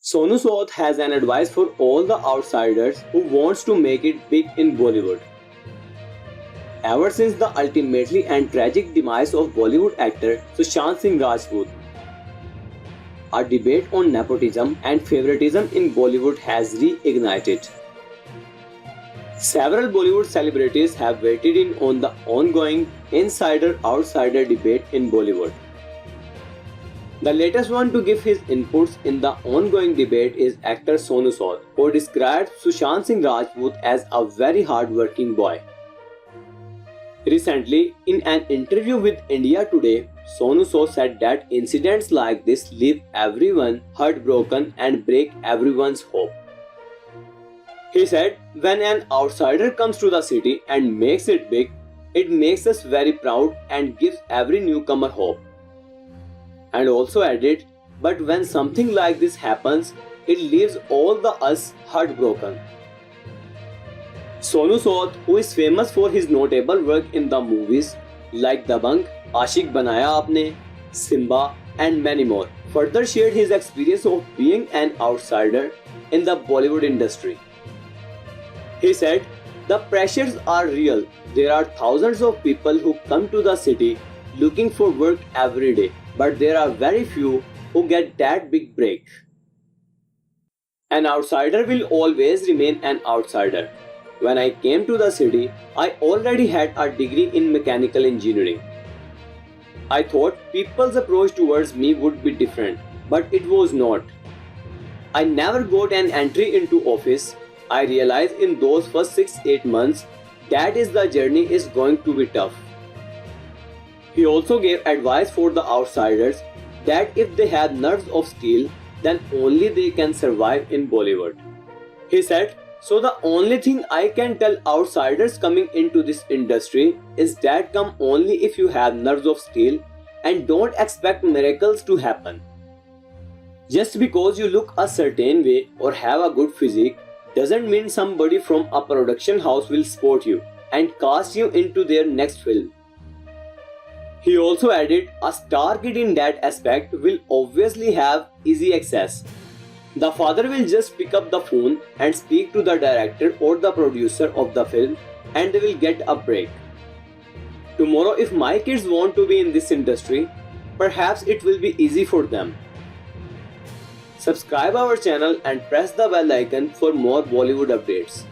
Sonu Sood has an advice for all the outsiders who wants to make it big in Bollywood. Ever since the ultimately and tragic demise of Bollywood actor Sushant Singh Rajput, a debate on nepotism and favoritism in Bollywood has reignited. Several Bollywood celebrities have weighed in on the ongoing insider-outsider debate in Bollywood. The latest one to give his inputs in the ongoing debate is actor Sonu Sood, who described Sushant Singh Rajput as a very hard-working boy. Recently, in an interview with India Today, Sonu Sood said that incidents like this leave everyone heartbroken and break everyone's hope. He said, when an outsider comes to the city and makes it big, it makes us very proud and gives every newcomer hope. And also added, but when something like this happens, it leaves all the us heartbroken. Sonu Sood, who is famous for his notable work in the movies like Dabangg, Aashiq Banaya Aapne, Simba and many more, further shared his experience of being an outsider in the Bollywood industry. He said, the pressures are real. There are thousands of people who come to the city looking for work every day, but there are very few who get that big break. An outsider will always remain an outsider. When I came to the city, I already had a degree in mechanical engineering. I thought people's approach towards me would be different, but it was not. I never got an entry into office. I realized in those first 6-8 months that the journey is going to be tough. He also gave advice for the outsiders that if they have nerves of steel, then only they can survive in Bollywood. He said, so the only thing I can tell outsiders coming into this industry is that come only if you have nerves of steel and don't expect miracles to happen. Just because you look a certain way or have a good physique doesn't mean somebody from a production house will support you and cast you into their next film. He also added, a star kid in that aspect will obviously have easy access. The father will just pick up the phone and speak to the director or the producer of the film and they will get a break. Tomorrow if my kids want to be in this industry, perhaps it will be easy for them. Subscribe our channel and press the bell icon for more Bollywood updates.